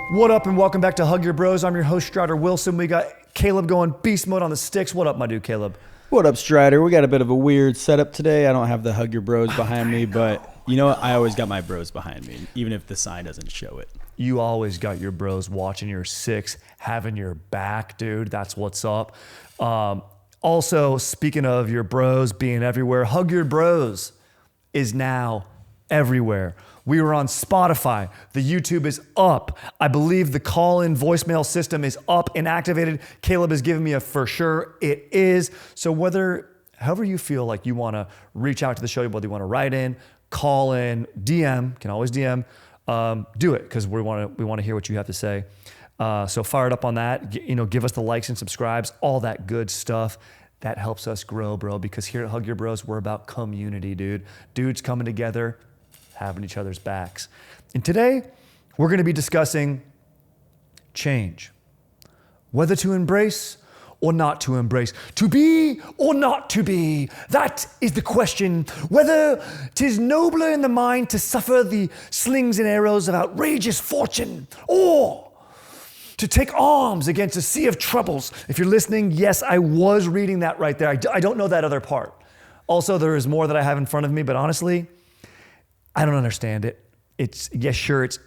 What up and welcome back to Hug Your Bros. I'm your host, Strider Wilson. We got Caleb going beast mode on the sticks. What up, my dude, Caleb? What up, Strider? We got a bit of a weird setup today. I don't have the Hug Your Bros behind me, but you know what? I always got my bros behind me, even if the sign doesn't show it. You always got your bros watching your six, having your back, dude. That's what's up. Also, speaking of your bros being everywhere, Hug Your Bros is now everywhere. We were on Spotify. The YouTube is up. I believe the call-in voicemail system is up and activated. Caleb has given me a for sure it is. So however you feel like you want to reach out to the show, whether you want to write in, call in, DM, can always DM, do it because we want to hear what you have to say. So fired up on that. Give us the likes and subscribes, all that good stuff. That helps us grow, bro, because here at Hug Your Bros, we're about community, dude. Dudes coming together, having each other's backs. And today, we're going to be discussing change. Whether to embrace or not to embrace. To be or not to be. That is the question. Whether 'tis nobler in the mind to suffer the slings and arrows of outrageous fortune, or to take arms against a sea of troubles. If you're listening, yes, I was reading that right there. I don't know that other part. Also, there is more that I have in front of me, but honestly, I don't understand it. It's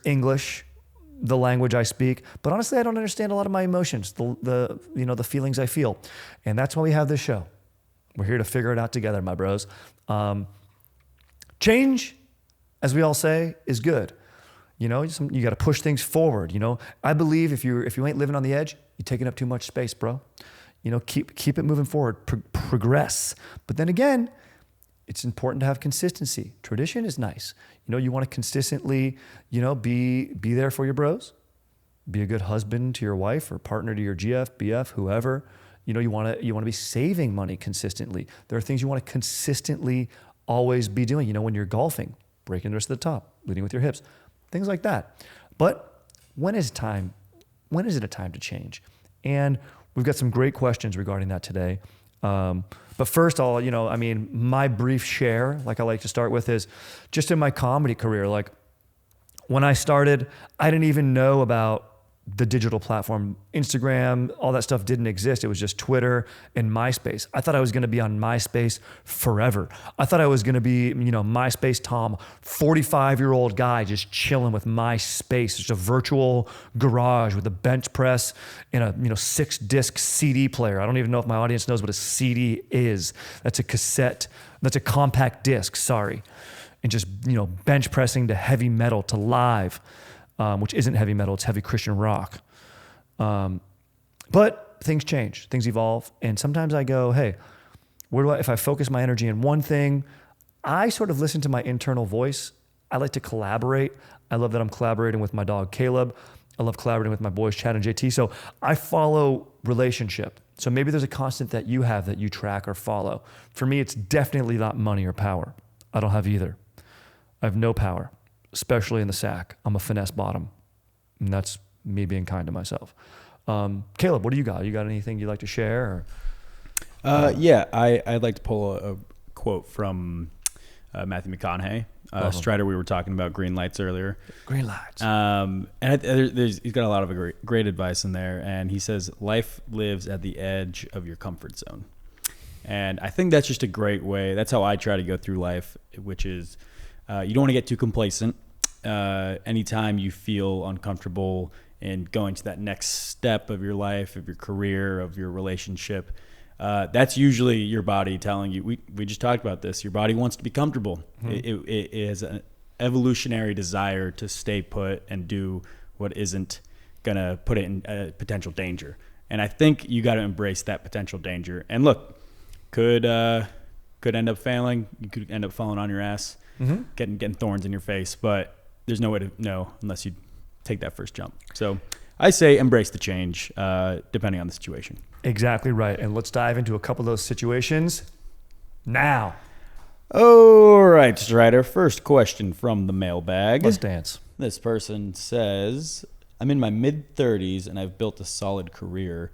English, the language I speak, but honestly, I don't understand a lot of my emotions, the feelings I feel. And that's why we have this show. We're here to figure it out together, my bros. Change, as we all say, is good. You got to push things forward. I believe if you ain't living on the edge, you're taking up too much space, bro. Keep it moving forward, progress. But then again, it's important to have consistency. Tradition is nice. You want to consistently, be there for your bros. Be a good husband to your wife or partner to your GF, BF, whoever. You want to be saving money consistently. There are things you want to consistently always be doing. When you're golfing, breaking the wrist at the top, leading with your hips, things like that. But when is it a time to change? And we've got some great questions regarding that today. But first of all, my brief share, like I like to start with, is just in my comedy career. Like when I started, I didn't even know about the digital platform. Instagram, all that stuff didn't exist. It was just Twitter and MySpace. I thought I was going to be on MySpace forever. I thought I was going to be, MySpace Tom, 45-year-old guy just chilling with MySpace. Just a virtual garage with a bench press and a, 6-disc CD player. I don't even know if my audience knows what a CD is. That's a cassette. That's a compact disc, sorry. And just, bench pressing to heavy metal, to live. Which isn't heavy metal, it's heavy Christian rock. But things change, things evolve. And sometimes I go, hey, if I focus my energy in one thing, I sort of listen to my internal voice. I like to collaborate. I love that I'm collaborating with my dog, Caleb. I love collaborating with my boys, Chad and JT. So I follow relationship. So maybe there's a constant that you have that you track or follow. For me, it's definitely not money or power. I don't have either. I have no power. Especially in the sack. I'm a finesse bottom. And that's me being kind to myself. Caleb, what do you got? You got anything you'd like to share? I'd like to pull a quote from Matthew McConaughey. Strider, we were talking about green lights earlier. Green lights. And he's got a lot of great advice in there. And he says, life lives at the edge of your comfort zone. And I think that's just a great way. That's how I try to go through life, which is, you don't want to get too complacent. Anytime you feel uncomfortable in going to that next step of your life, of your career, of your relationship, that's usually your body telling you, we just talked about this, your body wants to be comfortable. Mm-hmm. It is an evolutionary desire to stay put and do what isn't going to put it in potential danger. And I think you got to embrace that potential danger. And look, could end up failing. You could end up falling on your ass. Mm-hmm. Getting thorns in your face, but there's no way to know unless you take that first jump. So I say embrace the change, depending on the situation. Exactly right. And let's dive into a couple of those situations now. All right, Strider. First question from the mailbag. Let's dance. This person says, I'm in my mid-30s and I've built a solid career,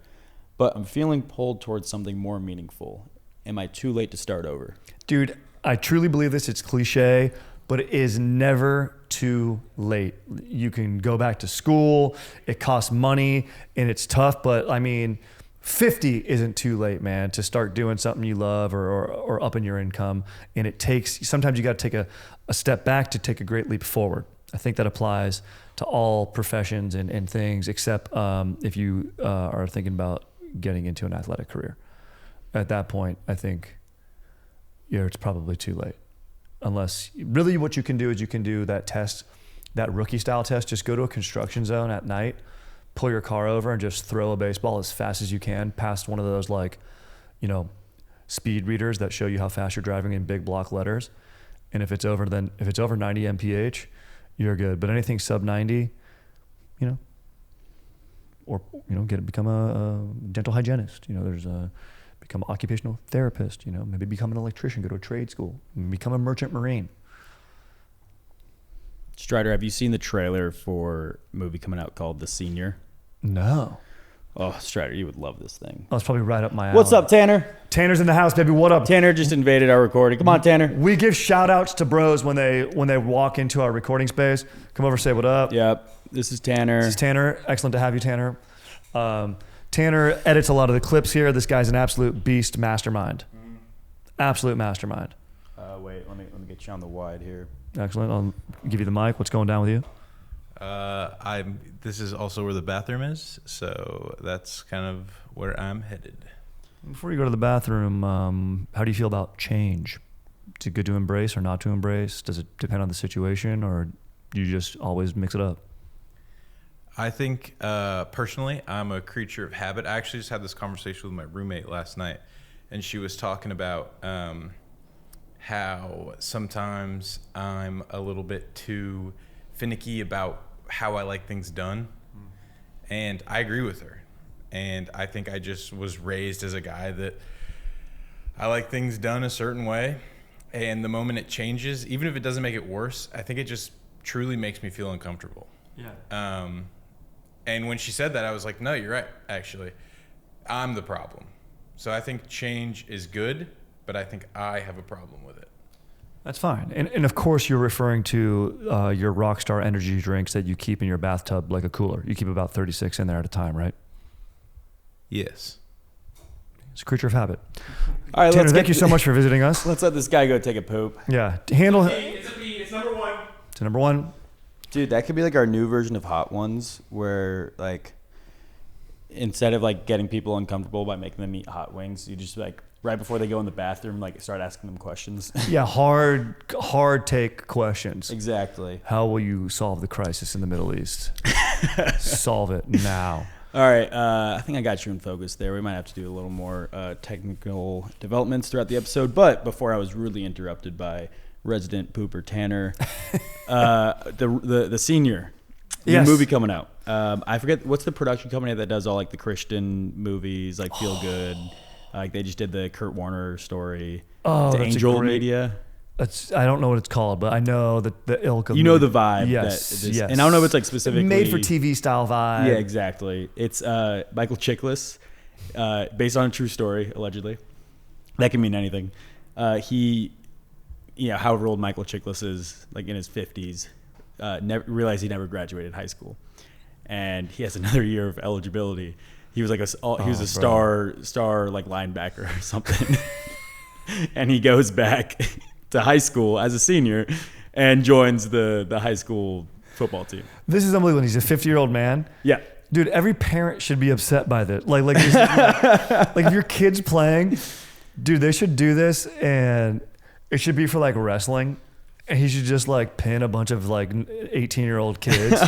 but I'm feeling pulled towards something more meaningful. Am I too late to start over? Dude, I truly believe this. It's cliche, but it is never too late. You can go back to school. It costs money and it's tough, but I mean, 50 isn't too late, man, to start doing something you love or upping your income. And it takes, sometimes you got to take a step back to take a great leap forward. I think that applies to all professions and things, except if you are thinking about getting into an athletic career. At that point, I think it's probably too late. Unless really what you can do is you can do that test, that rookie style test. Just go to a construction zone at night, pull your car over and just throw a baseball as fast as you can past one of those speed readers that show you how fast you're driving in big block letters. And if it's over 90 mph, you're good. But anything sub 90, become a dental hygienist. Become an occupational therapist. Maybe become an electrician. Go to a trade school. Become a merchant marine. Strider, have you seen the trailer for a movie coming out called The Senior? No. Oh, Strider, you would love this thing. Oh, it's probably right up my alley. What's up, Tanner? Tanner's in the house, baby. What up? Tanner just invaded our recording. Come on, Tanner. We give shout outs to bros when they walk into our recording space. Come over, say what up. Yep. This is Tanner. This is Tanner. Excellent to have you, Tanner. Tanner edits a lot of the clips here. This guy's an absolute beast mastermind. Absolute mastermind. Wait, let me get you on the wide here. Excellent. I'll give you the mic. What's going down with you? This is also where the bathroom is, so that's kind of where I'm headed. Before you go to the bathroom, how do you feel about change? Is it good to embrace or not to embrace? Does it depend on the situation, or do you just always mix it up? I think personally, I'm a creature of habit. I actually just had this conversation with my roommate last night, and she was talking about how sometimes I'm a little bit too finicky about how I like things done. And I agree with her. And I think I just was raised as a guy that I like things done a certain way. And the moment it changes, even if it doesn't make it worse, I think it just truly makes me feel uncomfortable. Yeah. And when she said that, I was like, no, you're right, actually. I'm the problem. So I think change is good, but I think I have a problem with it. That's fine. And of course, you're referring to your Rockstar energy drinks that you keep in your bathtub like a cooler. You keep about 36 in there at a time, right? Yes. It's a creature of habit. All right, Tanner, thank you so much for visiting us. Let's let this guy go take a poop. Yeah. Handle it. It's a P. It's number one. It's number one. Dude, that could be like our new version of Hot Ones, where like instead of like getting people uncomfortable by making them eat hot wings, you just like right before they go in the bathroom, like start asking them questions. Yeah, hard take questions. Exactly. How will you solve the crisis in the Middle East? Solve it now. All right, I think I got you in focus there. We might have to do a little more technical developments throughout the episode. But before I was rudely interrupted by resident pooper Tanner, the Senior, Yes. movie coming out. I forget what's the production company that does all like the Christian movies, like Feel Good. Like they just did the Kurt Warner story. Oh, to that's Angel great, Media. I don't know what it's called, but I know that the ilk of You know the vibe. Yes, yes. And I don't know if it's like specifically made for TV style vibe. Yeah, exactly. It's Michael Chiklis, based on a true story, allegedly. That can mean anything. However old Michael Chiklis is, like in his 50s, realized he never graduated high school, and he has another year of eligibility. He was like he was a star like linebacker or something, and he goes back to high school as a senior and joins the high school football team. This is unbelievable. He's a 50-year-old man. Yeah. Dude, every parent should be upset by this. Like if your kid's playing, dude, they should do this, and it should be for like wrestling, and he should just like pin a bunch of like 18-year-old kids.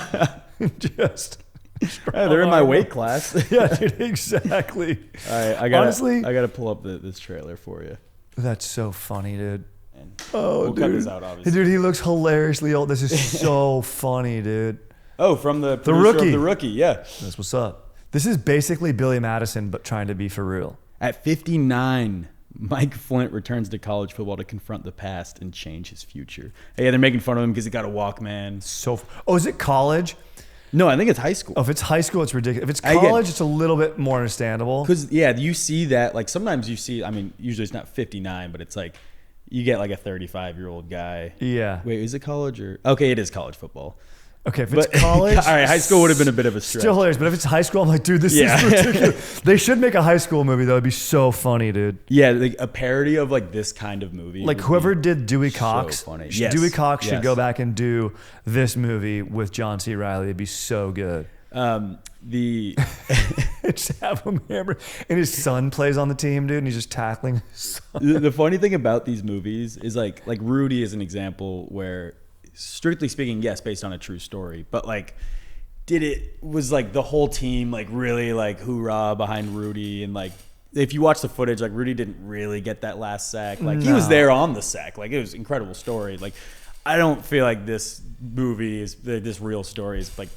They're in my weight class. Yeah, dude, exactly. All right, I gotta pull up this trailer for you. That's so funny, dude. And We'll cut this out, obviously. Dude, he looks hilariously old. This is so funny, dude. Oh, from the Rookie. Of The Rookie, yeah. That's what's up. This is basically Billy Madison, but trying to be for real. At 59, Mike Flint returns to college football to confront the past and change his future. Hey, they're making fun of him because he got a Walkman. Is it college? No, I think it's high school. Oh, if it's high school, it's ridiculous. If it's college, it's a little bit more understandable. Because, yeah, you see that. Like, sometimes you see, I mean, usually it's not 59, but it's like, you get like a 35-year-old guy. Yeah. Wait, is it college or? Okay, it is college football. Okay, if it's college, all right, high school would have been a bit of a stretch. Still hilarious, but if it's high school, I'm like, dude, this is ridiculous. They should make a high school movie though. It'd be so funny, dude. Yeah, like a parody of like this kind of movie. Like whoever did Dewey Cox, so funny. Dewey Cox should go back and do this movie with John C. Reilly. It'd be so good. Just have him hammer, and his son plays on the team, dude, and he's just tackling his son. The funny thing about these movies is like Rudy is an example where, strictly speaking, yes, based on a true story, but like, was like the whole team like really like hoorah behind Rudy, and like if you watch the footage, like Rudy didn't really get that last sack. Like he was there on the sack. Like it was an incredible story. Like I don't feel like this movie is this real story is like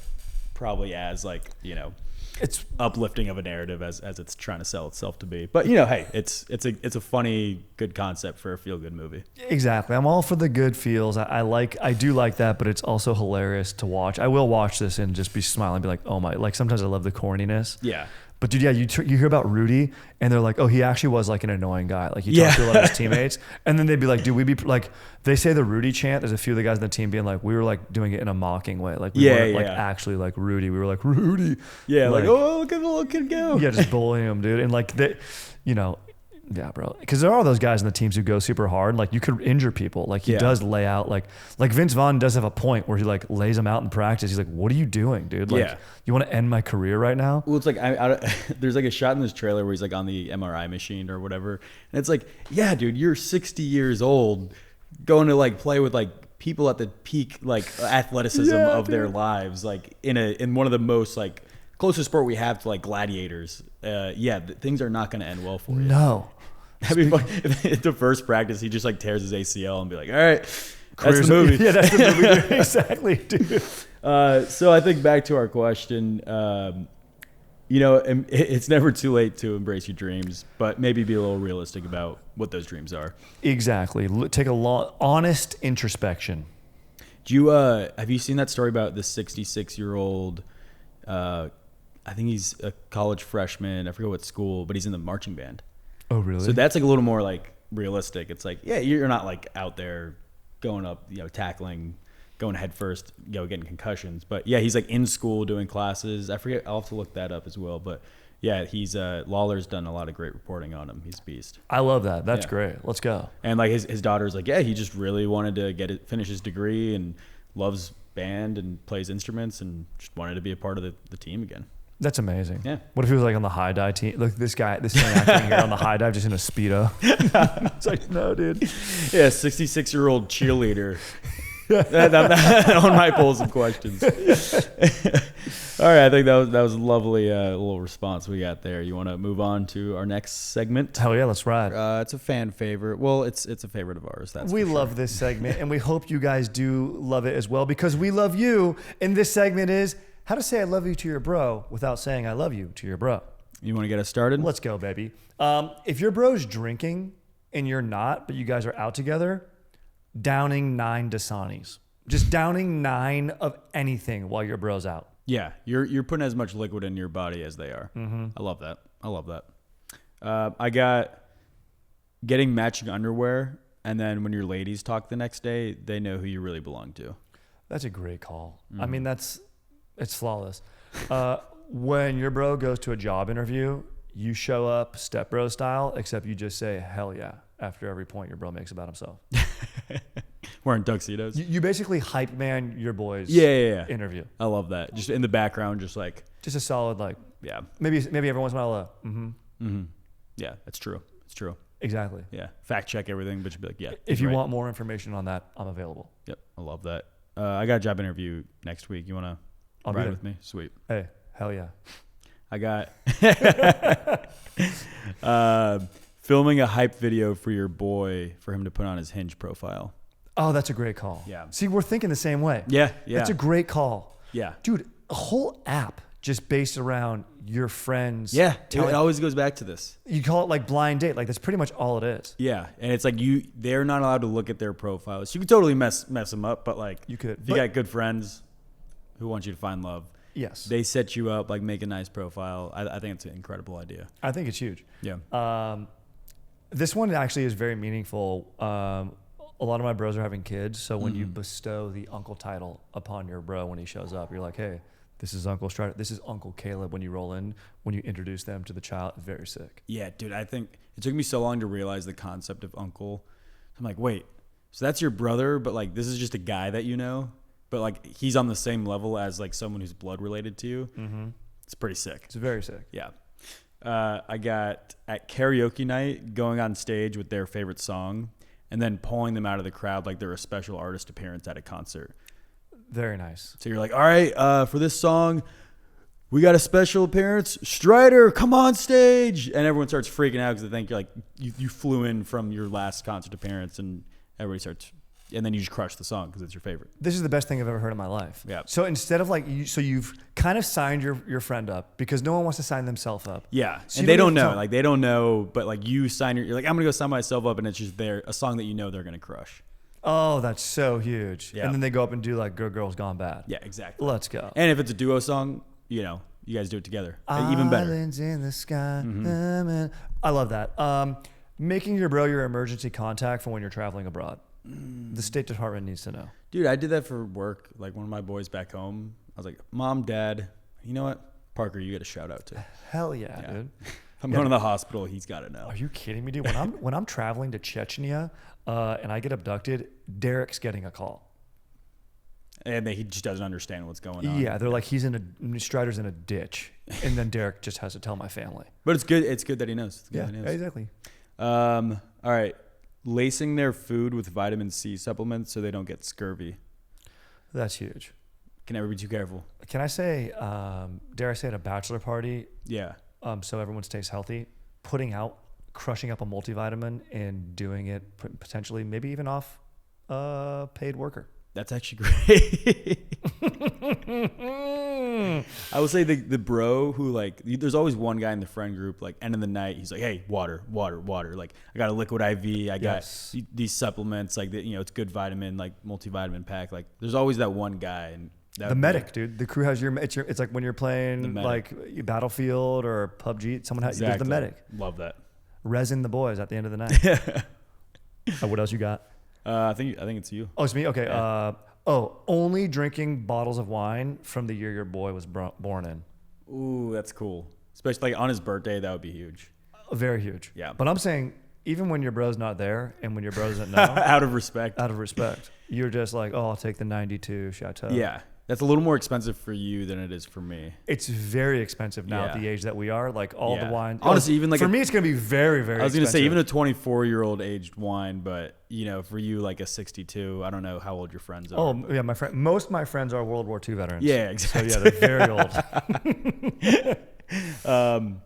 probably as like, you know, it's uplifting of a narrative as it's trying to sell itself to be. But you know, hey, it's a funny, good concept for a feel good movie. Exactly. I'm all for the good feels. I do like that, but it's also hilarious to watch. I will watch this and just be smiling, be like, oh my, like sometimes I love the corniness. Yeah. But dude, yeah, you hear about Rudy and they're like, oh, he actually was like an annoying guy. Like he talked to a lot of his teammates, and then they'd be like, dude, we'd be like, they say the Rudy chant. There's a few of the guys on the team being like, we were like doing it in a mocking way. Like we weren't like actually like Rudy. We were like Rudy. Yeah. Like oh, look at the little kid go. Yeah. Just bullying him, dude. And like they, you know, yeah, bro. Because there are those guys in the teams who go super hard. Like you could injure people. Like he does lay out like Vince Vaughn does have a point where he like lays them out in practice. He's like, what are you doing, dude? Like you want to end my career right now? Well, it's like there's like a shot in this trailer where he's like on the MRI machine or whatever. And it's like, yeah, dude, you're 60 years old going to like play with like people at the peak like athleticism of their lives. Like in one of the most like closest sport we have to like gladiators. Things are not going to end well for you. No. I mean, at the first practice, he just like tears his ACL and be like, all right, that's the movie. Yeah, that's the movie. Exactly, dude. So I think back to our question, you know, it's never too late to embrace your dreams, but maybe be a little realistic about what those dreams are. Exactly. Take a honest introspection. Do you have you seen that story about this 66-year-old? I think he's a college freshman. I forget what school, but he's in the marching band. Oh, really? So that's like a little more like realistic. It's like, yeah, you're not like out there going up, you know, tackling, going head first, you know, getting concussions. But yeah, he's like in school doing classes. I forget. I'll have to look that up as well. But yeah, he's Lawler's done a lot of great reporting on him. He's a beast. I love that. That's great. Let's go. And like his daughter's like, yeah, he just really wanted to finish his degree and loves band and plays instruments and just wanted to be a part of the team again. That's amazing. Yeah. What if he was like on the high dive team? Look, this guy acting here on the high dive just in a Speedo. It's like, no, dude. Yeah, 66-year-old cheerleader. that one might pull some questions. All right, I think that was a lovely little response we got there. You want to move on to our next segment? Hell yeah, let's ride. It's a fan favorite. Well, it's a favorite of ours. We love this segment, and we hope you guys do love it as well because we love you. And this segment is how to say I love you to your bro without saying I love you to your bro. You want to get us started? Let's go, baby. If your bro's drinking and you're not, but you guys are out together, downing 9 Dasanis. Just downing 9 of anything while your bro's out. Yeah, you're putting as much liquid in your body as they are. Mm-hmm. I love that. I got getting matching underwear, and then when your ladies talk the next day, they know who you really belong to. That's a great call. Mm-hmm. I mean, it's flawless. When your bro goes to a job interview, you show up stepbro style, except you just say, hell yeah, after every point your bro makes about himself. Wearing tuxedos. You basically hype man your boys interview. I love that. Just in the background, just a solid maybe every once in a while yeah, that's true. It's true. Exactly. Yeah. Fact check everything, but you'd be like, yeah. If you want more information on that, I'm available. Yep. I love that. I got a job interview next week. You want to ride with me? Sweet. Hey, hell yeah. I got filming a hype video for your boy for him to put on his Hinge profile. Oh, that's a great call. Yeah. See, we're thinking the same way. Yeah. That's a great call. Yeah. Dude, a whole app just based around your friends. Yeah. It always goes back to this. You call it like blind date. Like that's pretty much all it is. Yeah. And it's like they're not allowed to look at their profiles. You could totally mess them up, but like you could. If you got good friends who want you to find love. Yes. They set you up, like make a nice profile. I think it's an incredible idea. I think it's huge. Yeah. This one actually is very meaningful. A lot of my bros are having kids, so when you bestow the uncle title upon your bro when he shows up, you're like, hey, this is Uncle Strider, this is Uncle Caleb. When you roll in, when you introduce them to the child, it's very sick. Yeah, dude, I think it took me so long to realize the concept of uncle. I'm like, wait, so that's your brother, but like this is just a guy that you know, but like he's on the same level as like someone who's blood related to you. Mm-hmm. It's pretty sick. It's very sick. Yeah. I got at karaoke night going on stage with their favorite song and then pulling them out of the crowd like they're a special artist appearance at a concert. Very nice. So you're like, all right, for this song, we got a special appearance. Strider, come on stage. And everyone starts freaking out because they think you're like, you flew in from your last concert appearance, and everybody starts, and then you just crush the song because it's your favorite. This is the best thing I've ever heard in my life. Yeah. So instead of like, so you've kind of signed your friend up because no one wants to sign themselves up. Yeah. So and they don't know. Like, they don't know, but like you sign you're like, I'm going to go sign myself up, and it's just a song that you know they're going to crush. Oh, that's so huge. Yeah. And then they go up and do like Good Girls Gone Bad. Yeah, exactly. Let's go. And if it's a duo song, you know, you guys do it together. Even better. Islands in the sky. I love that. Making your bro your emergency contact for when you're traveling abroad. The State Department needs to know. Dude, I did that for work. Like one of my boys back home, I was like, Mom, Dad, you know what? Parker, you get a shout out to. Hell yeah, dude. If I'm going to the hospital, he's got to know. Are you kidding me, dude? When I'm traveling to Chechnya and I get abducted, Derek's getting a call. And he just doesn't understand what's going on. Yeah, they're like, Strider's in a ditch. And then Derek just has to tell my family. But it's good. It's good that he knows. It's good Yeah, that he knows. exactly. All right. Lacing their food with vitamin C supplements so they don't get scurvy. That's huge. Can never be too careful. Can I say, dare I say at a bachelor party, Yeah. so everyone stays healthy, crushing up a multivitamin and doing it potentially maybe even off a paid worker. That's actually great. I would say the bro who like, there's always one guy in the friend group, like end of the night, he's like, hey, water. Like I got a liquid IV. I got these supplements, like you know, it's good vitamin, like multivitamin pack. Like there's always that one guy. And the medic, dude. The crew has it's like when you're playing like Battlefield or PUBG, someone has the medic. Love that. Resin the boys at the end of the night. What else you got? I think it's you. Oh, it's me? Okay. Yeah. Only drinking bottles of wine from the year your boy was born in. Ooh, that's cool. Especially like on his birthday, that would be huge. Very huge. Yeah. But I'm saying, even when your bro's not there and when your bro doesn't know. Out of respect. You're just like, oh, I'll take the 92 Chateau. Yeah. That's a little more expensive for you than it is for me. It's very expensive now at the age that we are. Like all the wine. Honestly, even like for me, it's going to be very, very I was going to expensive. say, even a 24-year-old aged wine, but, you know, for you, like a 62, I don't know how old your friends are. Oh, yeah, most of my friends are World War II veterans. Yeah, exactly. So, yeah, they're very old.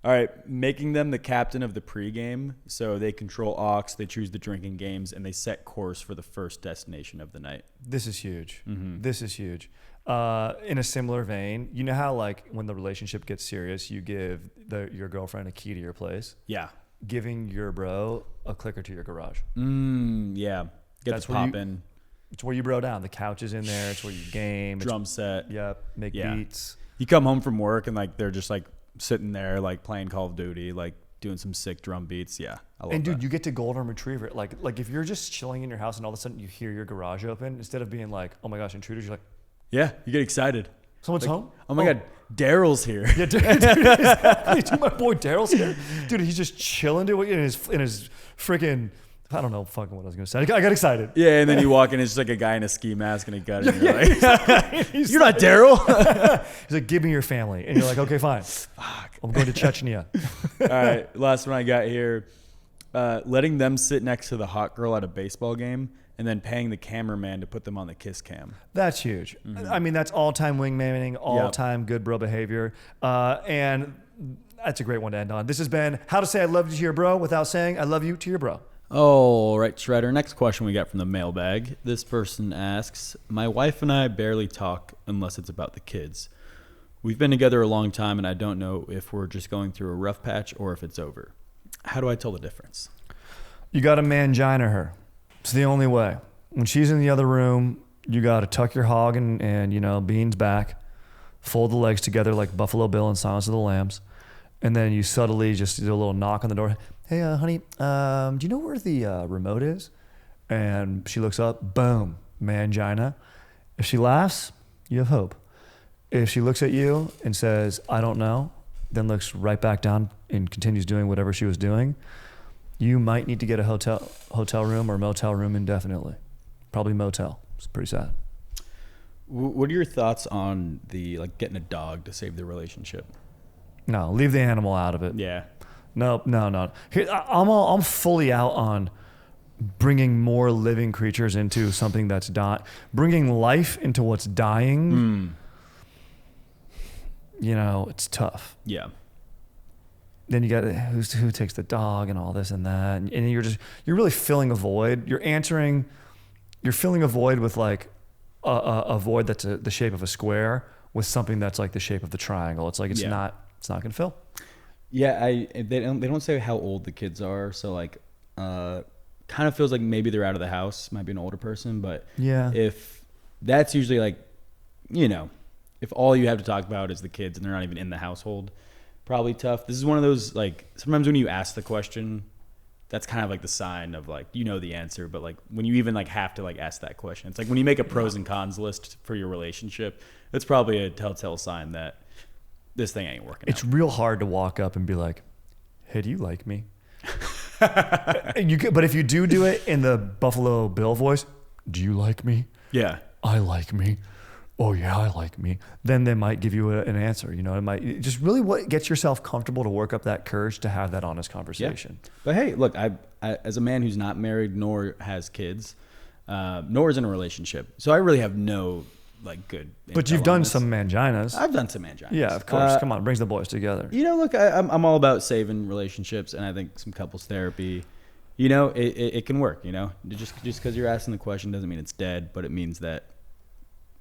All right, making them the captain of the pregame, so they control aux, they choose the drinking games, and they set course for the first destination of the night. This is huge. Mm-hmm. This is huge. In a similar vein, you know how like when the relationship gets serious, you give your girlfriend a key to your place? Yeah. Giving your bro a clicker to your garage. Yeah. Get That's the where pop in. It's where you bro down. The couch is in there. It's where you game. Drum set. Yep. Make beats. You come home from work and like they're just like sitting there like playing Call of Duty, like doing some sick drum beats. Yeah, I love and dude, that. you get to golden retriever it. Like if you're just chilling in your house and all of a sudden you hear your garage open, instead of being like, oh my gosh, intruders, you're like, yeah, you get excited. Someone's home? Oh my God, Daryl's here. Yeah, dude, exactly. Dude, my boy Daryl's here. Dude, he's just chilling, dude, in his freaking, I don't know fucking what I was going to say. I got excited. Yeah, and then you walk in, it's just like a guy in a ski mask and a gun. And you're like, exactly. you're not Daryl. He's like, give me your family. And you're like, okay, fine. Fuck. I'm going to Chechnya. All right, last one I got here. Letting them sit next to the hot girl at a baseball game and then paying the cameraman to put them on the kiss cam. That's huge. I mean, that's all-time wingmaning, all-time good bro behavior. And that's a great one to end on. This has been How to Say I Love You to Your Bro Without Saying I Love You to Your Bro. All right, Shredder. Next question we got from the mailbag. This person asks, my wife and I barely talk unless it's about the kids. We've been together a long time, and I don't know if we're just going through a rough patch or if it's over. How do I tell the difference? You got to mangina her. It's the only way. When she's in the other room, you got to tuck your hog and you know, beans back, fold the legs together like Buffalo Bill in Silence of the Lambs, and then you subtly just do a little knock on the door. hey, honey, do you know where the remote is? And she looks up, boom, mangina. If she laughs, you have hope. If she looks at you and says, I don't know, then looks right back down and continues doing whatever she was doing, you might need to get a hotel room or motel room indefinitely. Probably motel. It's pretty sad. What are your thoughts on the getting a dog to save the relationship? No, leave the animal out of it. Yeah. No. Here, I'm fully out on bringing more living creatures into something that's dying, bringing life into what's dying. You know, it's tough. Yeah. Then you got who takes the dog and all this and that, and you're really filling a void. You're filling a void with like a void that's the shape of a square with something that's like the shape of the triangle. It's like it's not gonna fill. Yeah, they don't say how old the kids are, so kind of feels like maybe they're out of the house. Might be an older person, but Yeah. if that's usually if all you have to talk about is the kids and they're not even in the household, probably tough. This is one of those sometimes when you ask the question, that's kind of like the sign of the answer, but when you even have to ask that question, it's like when you make a pros and cons list for your relationship, it's probably a telltale sign that this thing ain't working. It's real hard to walk up and be like, "Hey, do you like me?" But if you do it in the Buffalo Bill voice, "Do you like me?" Yeah. I like me. Oh yeah, I like me. Then they might give you an answer. You know, it might just really get yourself comfortable to work up that courage to have that honest conversation. Yeah. But hey, look, I as a man who's not married nor has kids, nor is in a relationship, so I really have no good. But you've done some manginas. I've done some manginas. Yeah, of course. Come on, brings the boys together. Look, I'm all about saving relationships, and I think some couples therapy, it can work. Just because you're asking the question doesn't mean it's dead, but it means that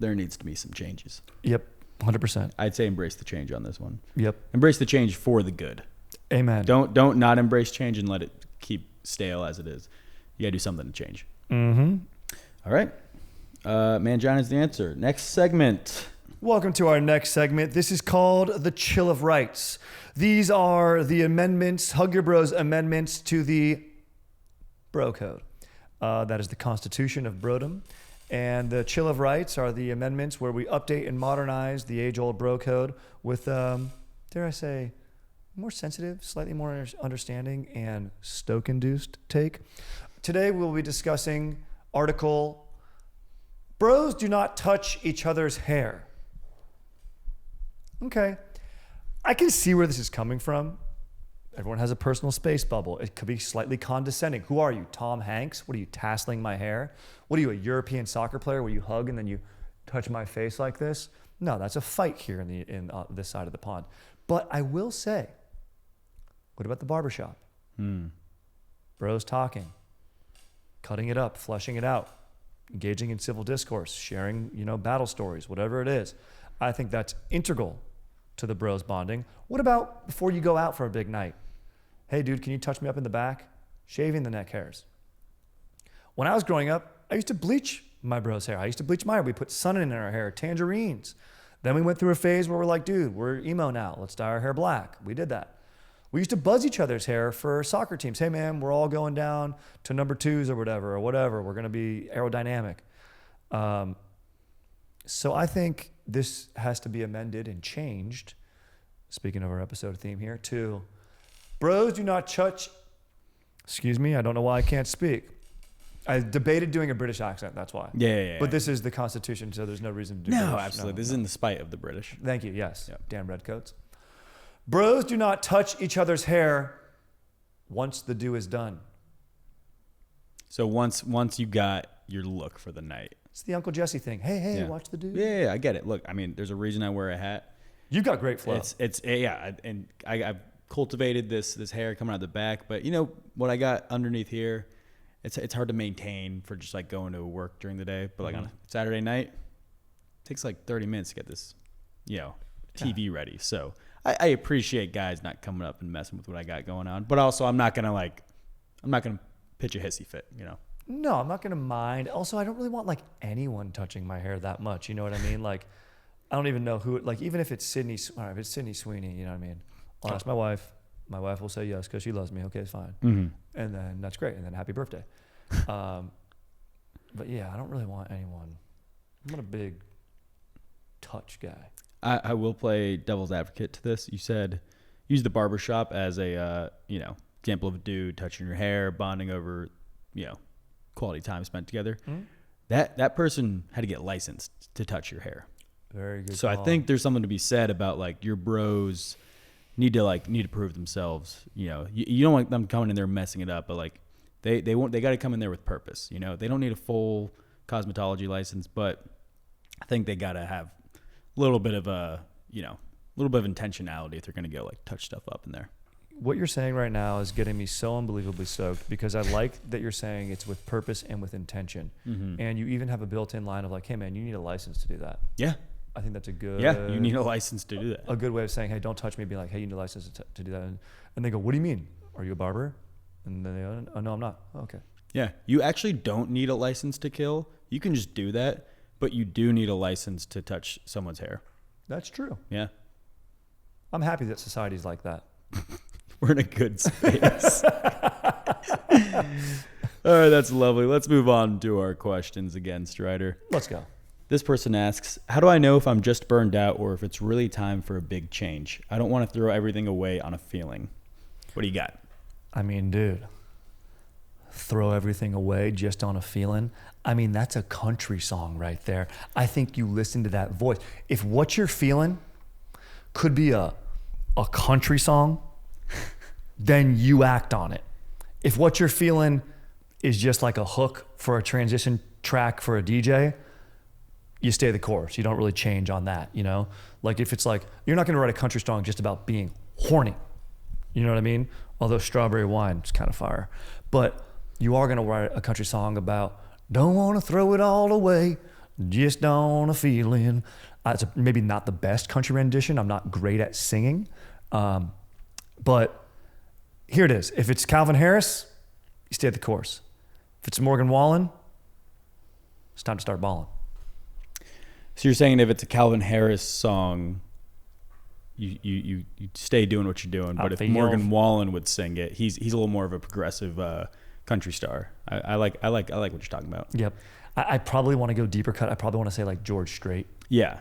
there needs to be some changes. Yep, 100%. I'd say embrace the change on this one. Yep. Embrace the change for the good. Amen. Don't not embrace change and let it keep stale as it is. You gotta do something to change. Mm-hmm. All right. Mangina is the answer. Next segment. Welcome to our next segment. This is called the Chill of Rights. These are the amendments, Hug Your Bros amendments to the Bro Code. That is the Constitution of Brodom. And the Chill of Rights are the amendments where we update and modernize the age-old Bro Code with, dare I say, more sensitive, slightly more understanding, and Stoke-induced take. Today we'll be discussing Article Bros Do Not Touch Each Other's Hair. Okay. I can see where this is coming from. Everyone has a personal space bubble. It could be slightly condescending. Who are you, Tom Hanks? What are you, tasseling my hair? What are you, a European soccer player where you hug and then you touch my face like this? No, that's a fight here in this side of the pond. But I will say, what about the barbershop? Bros talking, cutting it up, fleshing it out, engaging in civil discourse, sharing, battle stories, whatever it is. I think that's integral to the bros bonding. What about before you go out for a big night? Hey, dude, can you touch me up in the back? Shaving the neck hairs. When I was growing up, I used to bleach my bro's hair. I used to bleach my hair. We put sun in our hair, tangerines. Then we went through a phase where we're like, dude, we're emo now. Let's dye our hair black. We did that. We used to buzz each other's hair for soccer teams. Hey, man, we're all going down to number 2s or whatever. We're going to be aerodynamic. So I think this has to be amended and changed, speaking of our episode theme here, to bros do not touch. Excuse me, I don't know why I can't speak. I debated doing a British accent, that's why. Yeah. But this is the Constitution, so there's no reason to do No, British. absolutely. This is in the spite of the British. Thank you, yes. Yep. Damn redcoats. Bros do not touch each other's hair once the do is done. So once you got your look for the night. It's the Uncle Jesse thing. Hey, Yeah. watch the do. Yeah, I get it. Look, I mean, there's a reason I wear a hat. You've got great flow. And I've cultivated this hair coming out the back, but what I got underneath here, it's hard to maintain for just going to work during the day. But on a Saturday night, it takes 30 minutes to get this, TV ready. So I appreciate guys not coming up and messing with what I got going on, but also I'm not gonna pitch a hissy fit, No, I'm not going to mind. Also, I don't really want anyone touching my hair that much. You know what I mean? I don't even know who, even if it's Sydney Sweeney, you know what I mean? I'll ask my wife, My wife will say yes because she loves me. Okay, it's fine. Mm-hmm. And then that's great. And then happy birthday. But yeah, I don't really want anyone. I'm not a big touch guy. I will play devil's advocate to this. You said use the barbershop as a example of a dude touching your hair, bonding over quality time spent together. Mm-hmm. That person had to get licensed to touch your hair. Very good. So I think there's something to be said about like your bros need to prove themselves. You don't want them coming in there messing it up, but like they got to come in there with purpose. They don't need a full cosmetology license, but I think they got to have a little bit of intentionality if they're going to go like touch stuff up in there. What you're saying right now is getting me so unbelievably stoked because I like that you're saying it's with purpose and with intention. Mm-hmm. And you even have a built-in line of like, hey man, you need a license to do that. Yeah. I think that's a good... Yeah, you need a license to do that. A good way of saying, hey, don't touch me. Be like, hey, you need a license to do that. And they go, what do you mean? Are you a barber? And then they go, oh, no, I'm not. Oh, okay. Yeah, you actually don't need a license to kill. You can just do that, but you do need a license to touch someone's hair. That's true. Yeah. I'm happy that society's like that. We're in a good space. All right, that's lovely. Let's move on to our questions again, Strider. Let's go. This person asks, how do I know if I'm just burned out or if it's really time for a big change? I don't want to throw everything away on a feeling. What do you got? I mean, dude, throw everything away just on a feeling. I mean, that's a country song right there. I think you listen to that voice. If what you're feeling could be a country song, then you act on it. If what you're feeling is just like a hook for a transition track for a DJ, you stay the course. You don't really change on that, Like if it's like, you're not gonna write a country song just about being horny. You know what I mean? Although Strawberry Wine is kind of fire. But you are gonna write a country song about, don't wanna throw it all away, just on a feeling. It's maybe not the best country rendition. I'm not great at singing. But here it is. If it's Calvin Harris, you stay the course. If it's Morgan Wallen, it's time to start balling. So you're saying if it's a Calvin Harris song, you stay doing what you're doing. But if Morgan Wallen would sing it, he's a little more of a progressive country star. I like what you're talking about. Yep. I probably want to go deeper cut. I probably want to say like George Strait. Yeah.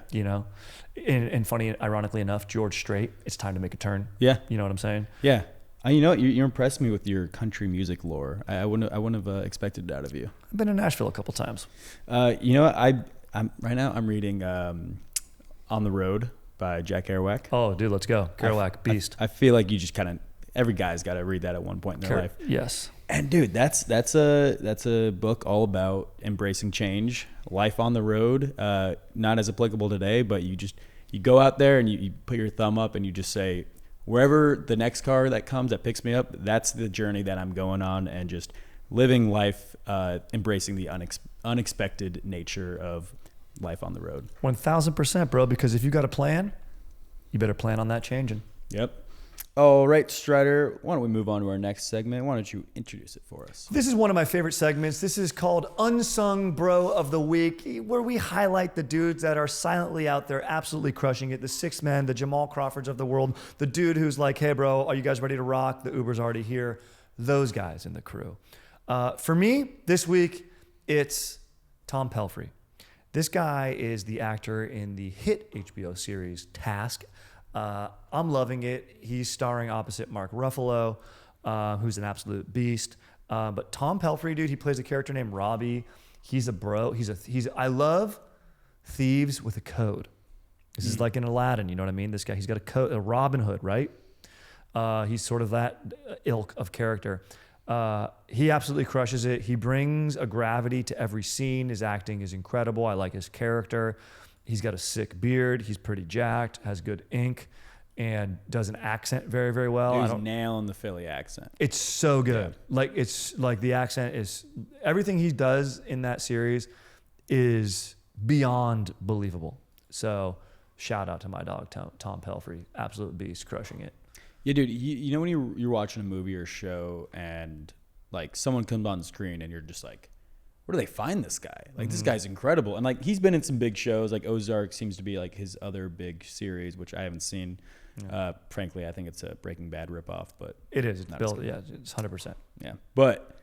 And funny, ironically enough, George Strait, it's time to make a turn. Yeah. You know what I'm saying? Yeah. You know what? You impressed me with your country music lore. I wouldn't have expected it out of you. I've been to Nashville a couple times. You know what? I'm right now. I'm reading "On the Road" by Jack Kerouac. Oh, dude, let's go. Kerouac, beast. I feel like you just kind of every guy's got to read that at one point in their life. Yes. And dude, that's a book all about embracing change, life on the road. Not as applicable today, but you go out there and you put your thumb up and you just say, wherever the next car that comes that picks me up, that's the journey that I'm going on, and just living life, embracing the unexpected nature of life on the road. 1000%, bro. Because if you got a plan, you better plan on that changing. Yep. All right, Strider, why don't we move on to our next segment? Why don't you introduce it for us? This is one of my favorite segments. This is called Unsung Bro of the Week, where we highlight the dudes that are silently out there absolutely crushing it. The six men, the Jamal Crawfords of the world, the dude who's like, hey, bro, are you guys ready to rock? The Uber's already here. Those guys in the crew. For me, this week, it's Tom Pelphrey. This guy is the actor in the hit HBO series Task. I'm loving it. He's starring opposite Mark Ruffalo, who's an absolute beast. But Tom Pelphrey, dude, he plays a character named Robbie. He's a bro. I love thieves with a code. This is like in Aladdin, you know what I mean? This guy, he's got a code, a Robin Hood, right? He's sort of that ilk of character. He absolutely crushes it. He brings a gravity to every scene. His acting is incredible. I like his character. He's got a sick beard. He's pretty jacked, has good ink, and does an accent very, very well. He's nailing the Philly accent. It's so good. Yeah. Like it's like the accent is everything he does in that series is beyond believable. So shout out to my dog Tom Pelphrey, absolute beast, crushing it. Yeah, dude. You know when you're watching a movie or show and like someone comes on the screen and you're just like, where do they find this guy? Like, this guy's incredible. And like, he's been in some big shows. Like Ozark seems to be like his other big series, which I haven't seen. Frankly, I think it's a Breaking Bad ripoff, but It is. It's not built. as good. Yeah, it's 100%. Yeah. But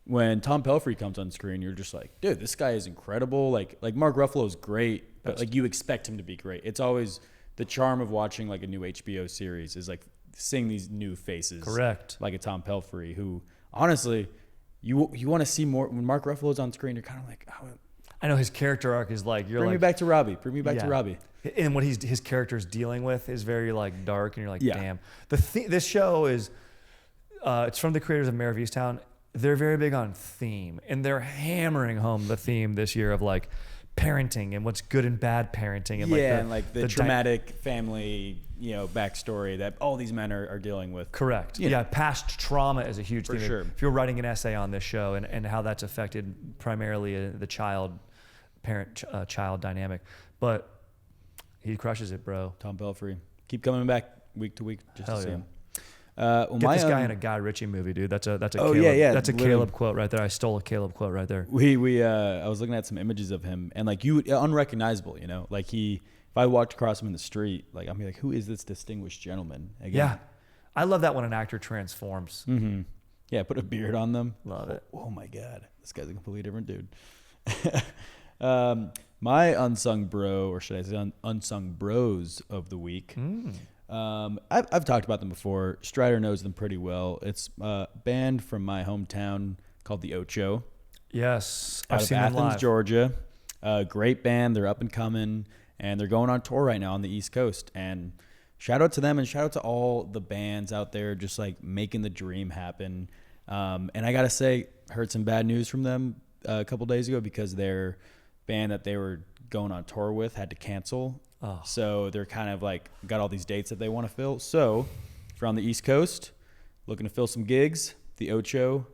when Tom Pelphrey comes on screen, you're just like, dude, this guy is incredible. Like Mark Ruffalo's great, but like you expect him to be great. It's always the charm of watching like a new HBO series is like seeing these new faces. Correct. Like a Tom Pelphrey, who honestly, you want to see more. When Mark Ruffalo's on screen, you're kind of like, oh, I know his character arc is like, bring me back to Robbie. Bring me back to Robbie. And what his character's dealing with is very like dark, and you're like, Yeah. damn. This show is, it's from the creators of Mayor of Easttown. They're very big on theme, and they're hammering home the theme this year of like parenting and what's good and bad parenting, and the traumatic family, backstory that all these men are dealing with. Correct. You know. Yeah, past trauma is a huge For theme. sure. If you're writing an essay on this show and how that's affected primarily the parent-child dynamic, but he crushes it, bro. Tom Pelphrey, keep coming back week to week just Hell to see yeah. him. Get this guy in a Guy Ritchie movie, dude. That's a Oh, Caleb, yeah. That's a Literally. Caleb quote right there. I stole a Caleb quote right there. I was looking at some images of him, and like unrecognizable, like if I walked across him in the street, like I'm like, who is this distinguished gentleman? Again. Yeah. I love that when an actor transforms. Mm-hmm. Yeah, put a beard on them. Love it. Oh my God, this guy's a completely different dude. My unsung bro, or should I say unsung bros of the week. I've talked about them before. Strider knows them pretty well. It's a band from my hometown called the Ocho. Yes. Out I've of seen them Athens, live. Georgia. Great band. They're up and coming, and they're going on tour right now on the East Coast. And shout out to them, and shout out to all the bands out there just like making the dream happen. And I gotta say, heard some bad news from them a couple days ago because their band that they were going on tour with had to cancel. Oh. So they're kind of like got all these dates that they want to fill. So if you're on the East Coast looking to fill some gigs, the Ocho,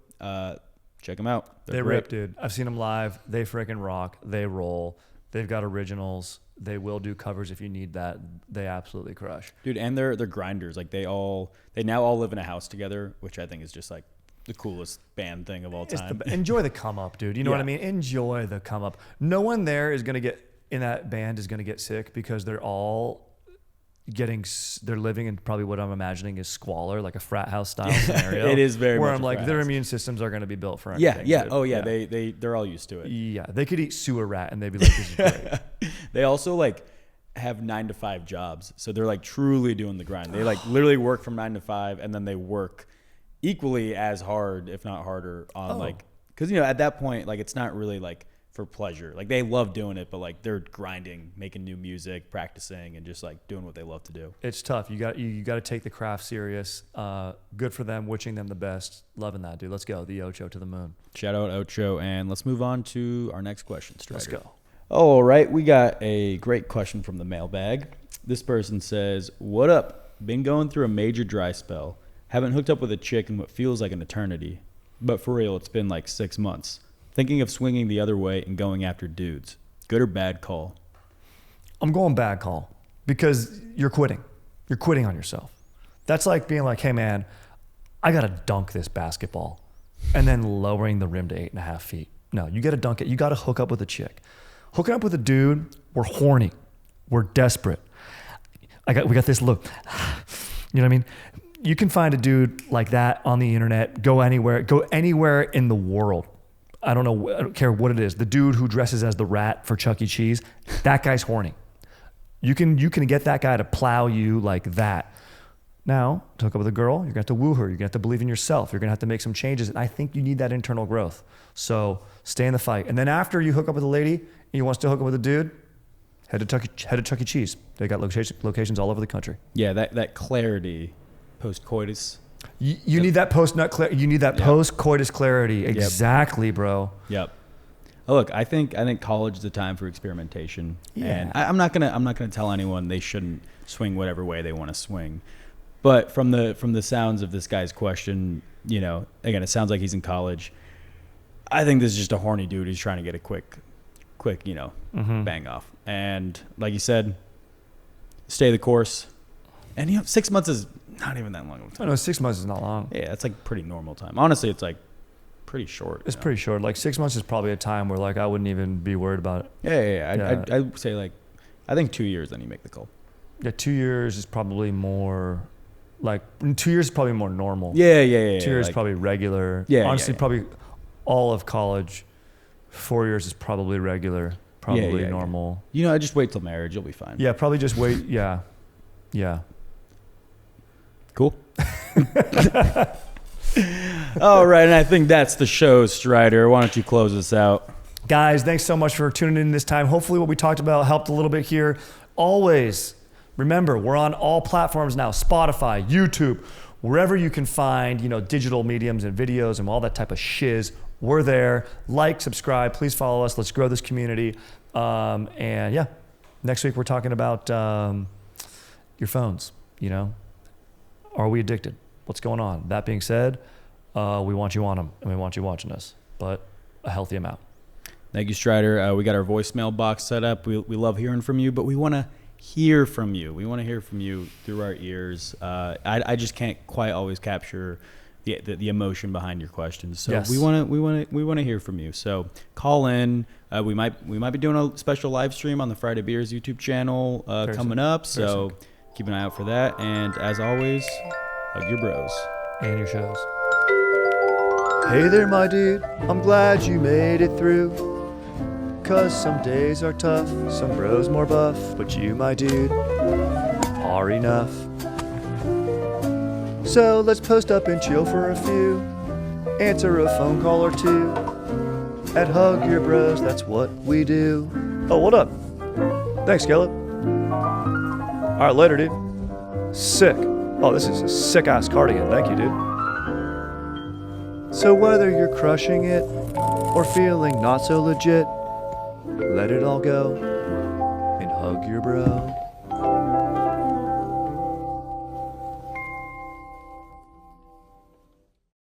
check them out. They rip, dude. I've seen them live. They freaking rock. They roll. They've got originals. They will do covers if you need that. They absolutely crush. Dude, and they're grinders. Like they now all live in a house together, which I think is just like the coolest band thing of all time. Enjoy the come up, dude. You know what I mean? Enjoy the come up. No one there is going to get in that band is going to get sick because they're all they're living in probably what I'm imagining is squalor, like a frat house style scenario. It is very where much I'm a like, frat their house. immune systems are going to be built for Yeah, anything. yeah. dude. Oh yeah, they're all used to it. Yeah, they could eat sewer rat and they'd be like, this is great. They also like have 9-to-5 jobs, so they're like truly doing the grind. They like literally work from 9 to 5, and then they work equally as hard, if not harder, on like because at that point like it's not really like for pleasure. Like they love doing it, but like they're grinding, making new music, practicing, and just like doing what they love to do. It's tough. You got to take the craft serious. Good for them. Wishing them the best. Loving that, dude. Let's go. The Ocho to the moon. Shout out Ocho, and let's move on to our next question. Strider. Let's go. All right, we got a great question from the mailbag. This person says, "What up? Been going through a major dry spell. Haven't hooked up with a chick in what feels like an eternity, but for real, it's been like 6 months. Thinking of swinging the other way and going after dudes. Good or bad call?" I'm going bad call because you're quitting. You're quitting on yourself. That's like being like, hey man, I got to dunk this basketball and then lowering the rim to 8.5 feet. No, you got to dunk it. You got to hook up with a chick. Hooking up with a dude, we're horny. We're desperate. We got this look. You know what I mean? You can find a dude like that on the internet, go anywhere in the world. I don't care what it is. The dude who dresses as the rat for Chuck E. Cheese, that guy's horny. You can get that guy to plow you like that. Now, to hook up with a girl, you're going to have to woo her. You're going to have to believe in yourself. You're going to have to make some changes. And I think you need that internal growth. So stay in the fight. And then after you hook up with a lady and you want to still hook up with a dude, head to Chuck E. Cheese. They got locations all over the country. Yeah, that clarity post-coitus. You need that post-nut clarity. You need that post-coitus clarity. Exactly, bro. Yep. Oh, look, I think college is the time for experimentation. Yeah. And I'm not gonna tell anyone they shouldn't swing whatever way they want to swing. But from the sounds of this guy's question, again, it sounds like he's in college. I think this is just a horny dude who's trying to get a quick, bang off. And like you said, stay the course. And 6 months is not even that long of a I time. know 6 months is not long. Yeah, it's like pretty normal time. Honestly, it's like pretty short. It's pretty short. Like 6 months is probably a time where like I wouldn't even be worried about it. Yeah. I'd say like, I think 2 years, then you make the call. Yeah, 2 years is probably more. Like 2 years is probably more normal. Yeah. 2 years is probably regular. Yeah. Honestly, probably all of college. 4 years is probably regular. Probably normal. You know, I just wait till marriage. You'll be fine. Yeah, probably just wait. Yeah. Cool. All right, and I think that's the show, Strider. Why don't you close us out? Guys, thanks so much for tuning in this time. Hopefully what we talked about helped a little bit here. Always remember, we're on all platforms now, Spotify, YouTube, wherever you can find, digital mediums and videos and all that type of shiz. We're there. Like, subscribe, please follow us. Let's grow this community. And yeah, next week we're talking about your phones, Are we addicted? What's going on? That being said, we want you on them and we want you watching us, but a healthy amount. Thank you, Strider. We got our voicemail box set up. We love hearing from you, but we want to hear from you. We want to hear from you through our ears. I just can't quite always capture the emotion behind your questions. So yes. we want to hear from you. So call in. We might be doing a special live stream on the Friday Beers YouTube channel coming up. So keep an eye out for that. And as always, hug your bros and your shows. Hey there, my dude. I'm glad you made it through. 'Cause some days are tough, some bros more buff, but you, my dude, are enough. So let's post up and chill for a few. Answer a phone call or two. At Hug Your Bros, that's what we do. Oh, what up? Thanks, Skillet. All right, later, dude. Sick. Oh, this is a sick-ass cardigan. Thank you, dude. So whether you're crushing it or feeling not so legit, let it all go and hug your bro.